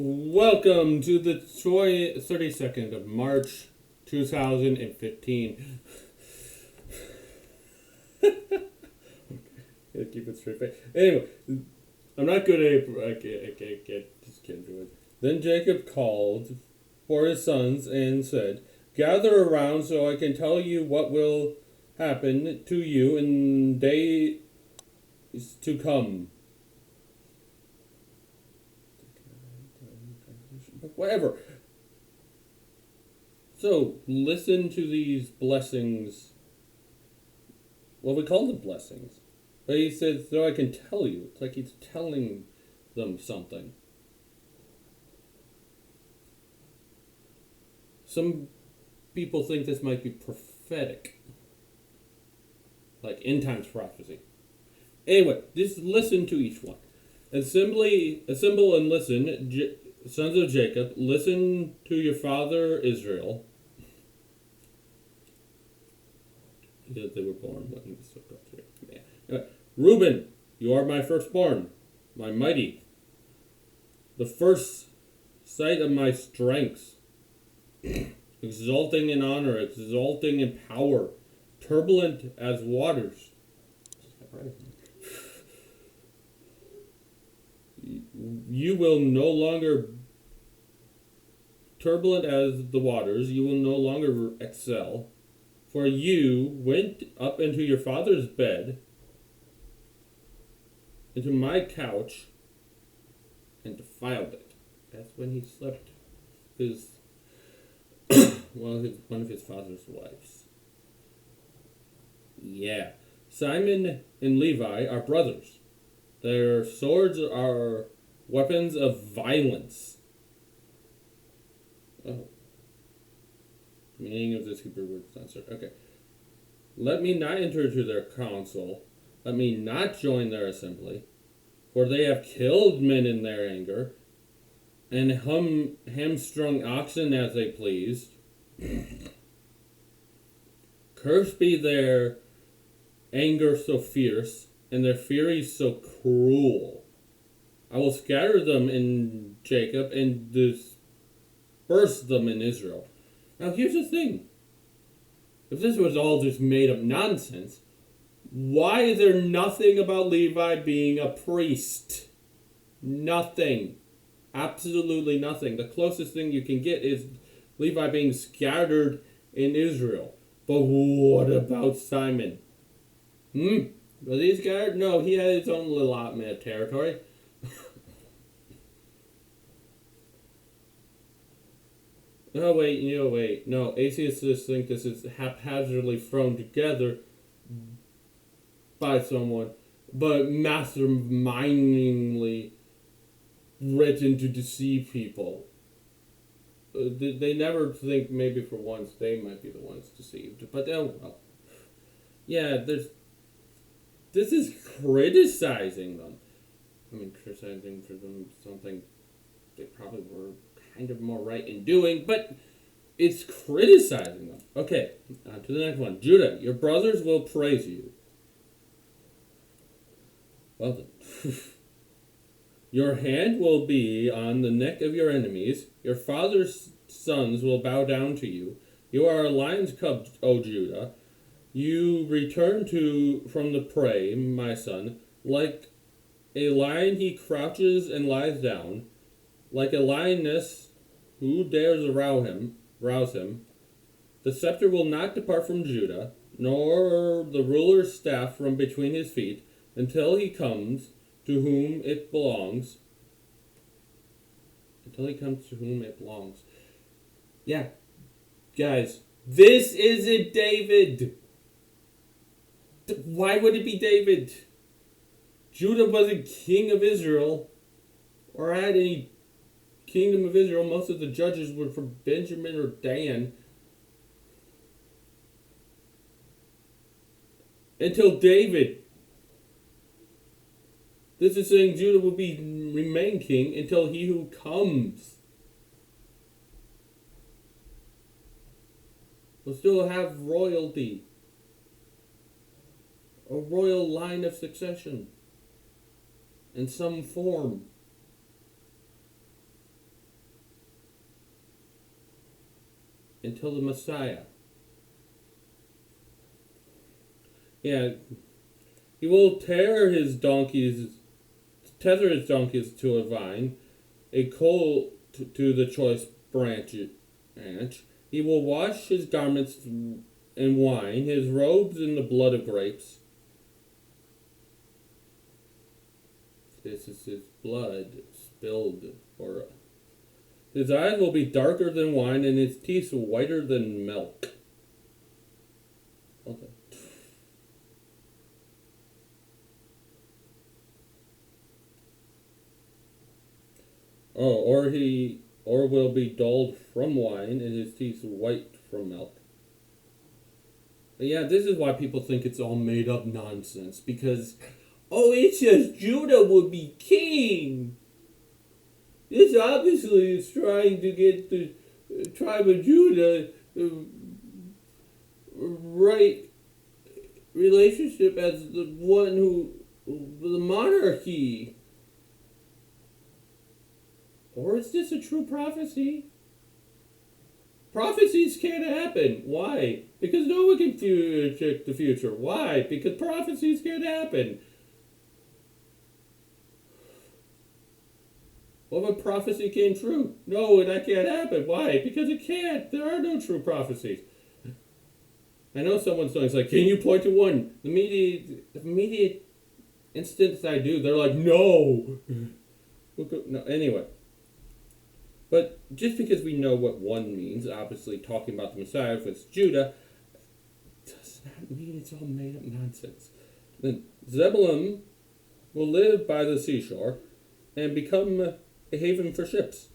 Welcome to the 32nd of March 2015. Gotta keep it straight face. Anyway, I'm not good at I just can't do it. Then Jacob called for his sons and said, "Gather around so I can tell you what will happen to you in days to come." Whatever. So, listen to these blessings. Well, we call them blessings. But he says, so I can tell you. It's like he's telling them something. Some people think this might be prophetic. Like end times prophecy. Anyway, just listen to each one. Assemble and listen, sons of Jacob, listen to your father Israel. Because they were born when this took up here. Yeah. Anyway, Reuben, you are my firstborn, my mighty, the first sight of my strengths, exalting in honor, exalting in power, turbulent as waters. You will no longer turbulent as the waters, you will no longer excel, for you went up into your father's bed, into my couch, and defiled it. That's when he slept one of his father's wives. Yeah. Simon and Levi are brothers. Their swords are weapons of violence. Oh. Meaning of this Hebrew word is not certain. Okay. Let me not enter into their council. Let me not join their assembly. For they have killed men in their anger, and hamstrung oxen as they pleased. Cursed be their anger so fierce, and their fury so cruel. I will scatter them in Jacob and disperse them in Israel. Now here's the thing. If this was all just made up nonsense, why is there nothing about Levi being a priest? Nothing. Absolutely nothing. The closest thing you can get is Levi being scattered in Israel. But what about Simon? Was he scattered? No, he had his own little allotment of territory. Oh, wait. No, atheists think this is haphazardly thrown together by someone, but mastermindingly written to deceive people. They never think maybe for once they might be the ones deceived. But, oh, well. Yeah, this is criticizing them. I mean, criticizing for them something they probably were kind of more right in doing, but it's criticizing them. Okay, on to the next one. Judah, your brothers will praise you. Well then. Your hand will be on the neck of your enemies. Your father's sons will bow down to you. You are a lion's cub, O Judah. You return from the prey, my son. Like a lion he crouches and lies down. Like a lioness, who dares rouse him? The scepter will not depart from Judah, nor the ruler's staff from between his feet, until he comes to whom it belongs. Yeah, guys, this isn't David. Why would it be David? Judah wasn't king of Israel, or had any kingdom of Israel. Most of the judges were from Benjamin or Dan. Until David. This is saying Judah will remain king until he who comes will still have royalty. A royal line of succession in some form. until the Messiah. Yeah, he will tether his donkeys to a vine, a coal to the choice branch. He will wash his garments in wine, his robes in the blood of grapes. This is his blood spilled for us. His eyes will be darker than wine, and his teeth whiter than milk. Okay. Oh, or will be dulled from wine, and his teeth white from milk. But yeah, this is why people think it's all made up nonsense, because it says Judah would be king. This obviously is trying to get the tribe of Judah right relationship as the one the monarchy. Or is this a true prophecy? Prophecies can't happen. Why? Because no one can predict the future. Why? Because prophecies can't happen. What if a prophecy came true? No, that can't happen. Why? Because it can't. There are no true prophecies. I know someone's saying, it's like, can you point to one? The immediate instance I do, they're like, no. No. Anyway. But just because we know what one means, obviously talking about the Messiah, if it's Judah, does not mean it's all made up nonsense. Then Zebulun will live by the seashore and become a haven for ships.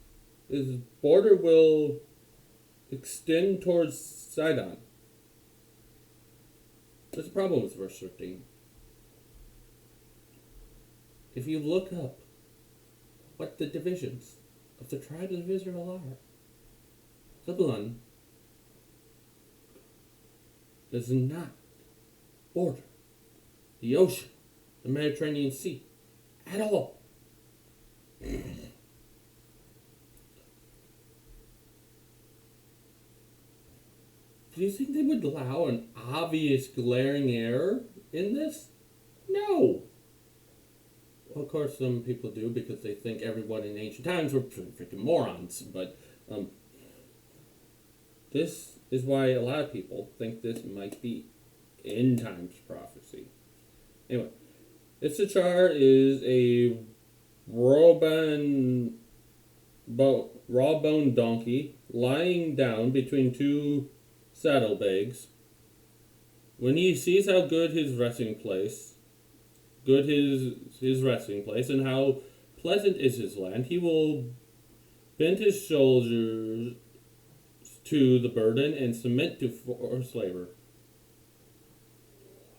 His border will extend towards Sidon. There's a problem with verse 13. If you look up what the divisions of the tribes of Israel are, Zebulun does not border the ocean, the Mediterranean Sea, at all. Do you think they would allow an obvious glaring error in this? No. Well, of course, some people do because they think everyone in ancient times were freaking morons. But this is why a lot of people think this might be end times prophecy. Anyway, Issachar is a raw-boned donkey lying down between two saddlebags. When he sees how good his resting place, and how pleasant is his land, he will bend his shoulders to the burden and submit to forced labor.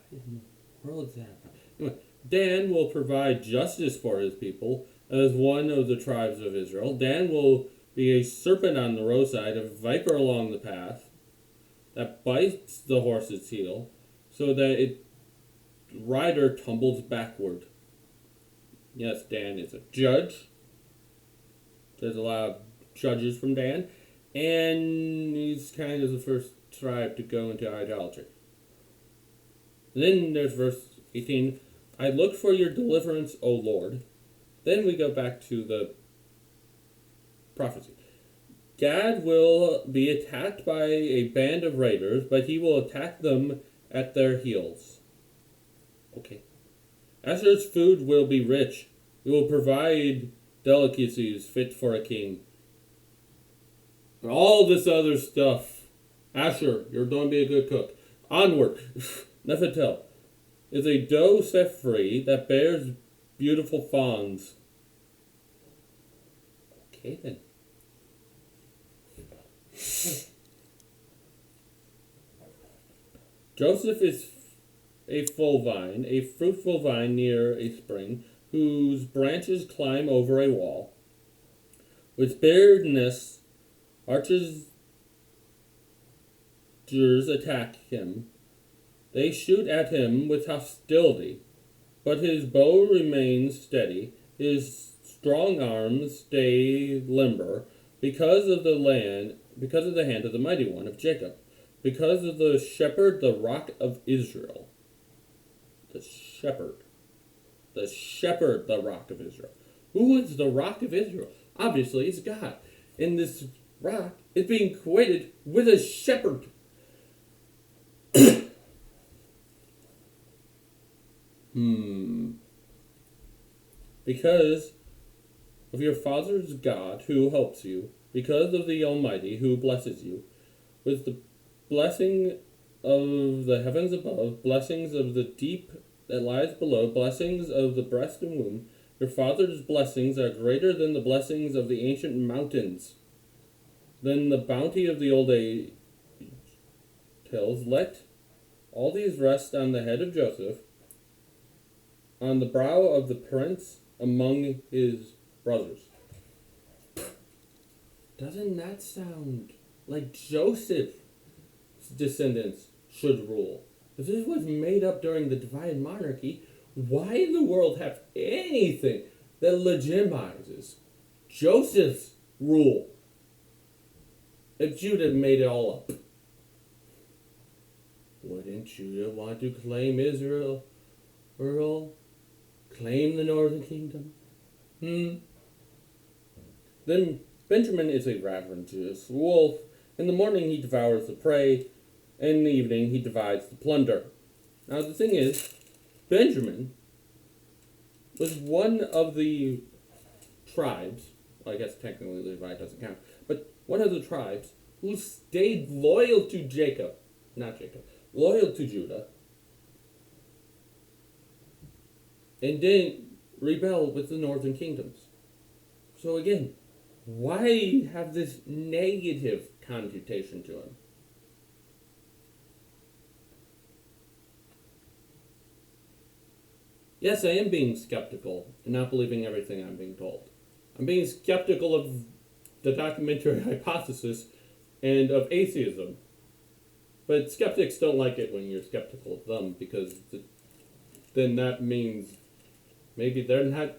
What in the world is that? Anyway, Dan will provide justice for his people as one of the tribes of Israel. Dan will be a serpent on the roadside, a viper along the path that bites the horse's heel so that its rider tumbles backward. Yes, Dan is a judge. There's a lot of judges from Dan. And he's kind of the first tribe to go into idolatry. And then there's verse 18. I look for your deliverance, O Lord. Then we go back to the prophecy. Gad will be attacked by a band of raiders, but he will attack them at their heels. Okay. Asher's food will be rich. He will provide delicacies fit for a king. And all this other stuff. Asher, you're going to be a good cook. Onward. Nephitel is a doe set free that bears beautiful fawns. Okay then. Joseph is a full vine, a fruitful vine near a spring, whose branches climb over a wall. With barrenness, archers attack him. They shoot at him with hostility, but his bow remains steady. His strong arms stay limber because of the land because of the hand of the mighty one of Jacob, because of the shepherd, the rock of Israel. The shepherd. The shepherd, the rock of Israel. Who is the rock of Israel? Obviously, it's God. And this rock is being equated with a shepherd. Because of your father's God who helps you, because of the Almighty who blesses you, with the blessing of the heavens above, blessings of the deep that lies below, blessings of the breast and womb, your father's blessings are greater than the blessings of the ancient mountains, than the bounty of the old age hills. Let all these rest on the head of Joseph, on the brow of the prince among his brothers. Doesn't that sound like Joseph's descendants should rule? If this was made up during the divine monarchy, why in the world have anything that legitimizes Joseph's rule if Judah made it all up? Wouldn't Judah want to claim Israel? Earl? Claim the northern kingdom? Then Benjamin is a ravenous wolf. In the morning he devours the prey, and in the evening he divides the plunder. Now the thing is, Benjamin was one of the tribes, well, I guess technically Levi doesn't count, but one of the tribes who stayed loyal to loyal to Judah, and didn't rebel with the northern kingdoms. So again, why have this negative connotation to him? Yes, I am being skeptical and not believing everything I'm being told. I'm being skeptical of the documentary hypothesis and of atheism. But skeptics don't like it when you're skeptical of them, because then that means maybe they're not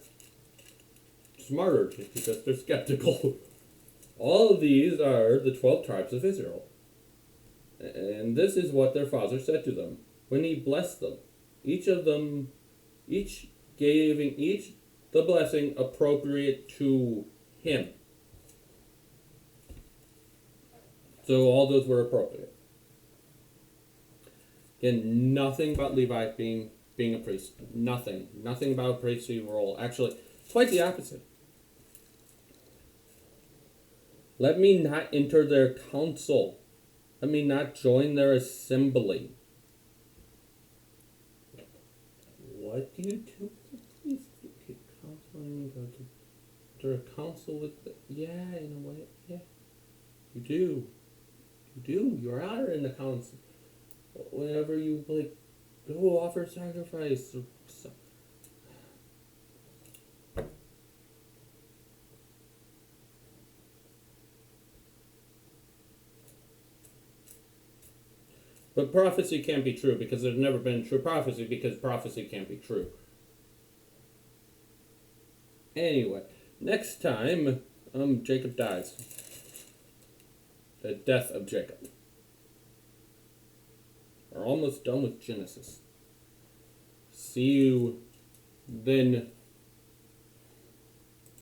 smarter just because they're skeptical. All of these are the 12 tribes of Israel. And this is what their father said to them when he blessed them. Each giving each the blessing appropriate to him. So all those were appropriate. Again, nothing about Levi being a priest. Nothing about a priestly role. Actually, quite the opposite. Let me not enter their council. Let me not join their assembly. What do you do with the priest? You could counseling, go to a council with the, yeah, in a way, yeah. You do. You are in the council. Whenever you, go offer sacrifice or something. But prophecy can't be true because there's never been true prophecy, because prophecy can't be true. Anyway, next time, Jacob dies. The death of Jacob. We're almost done with Genesis. See you then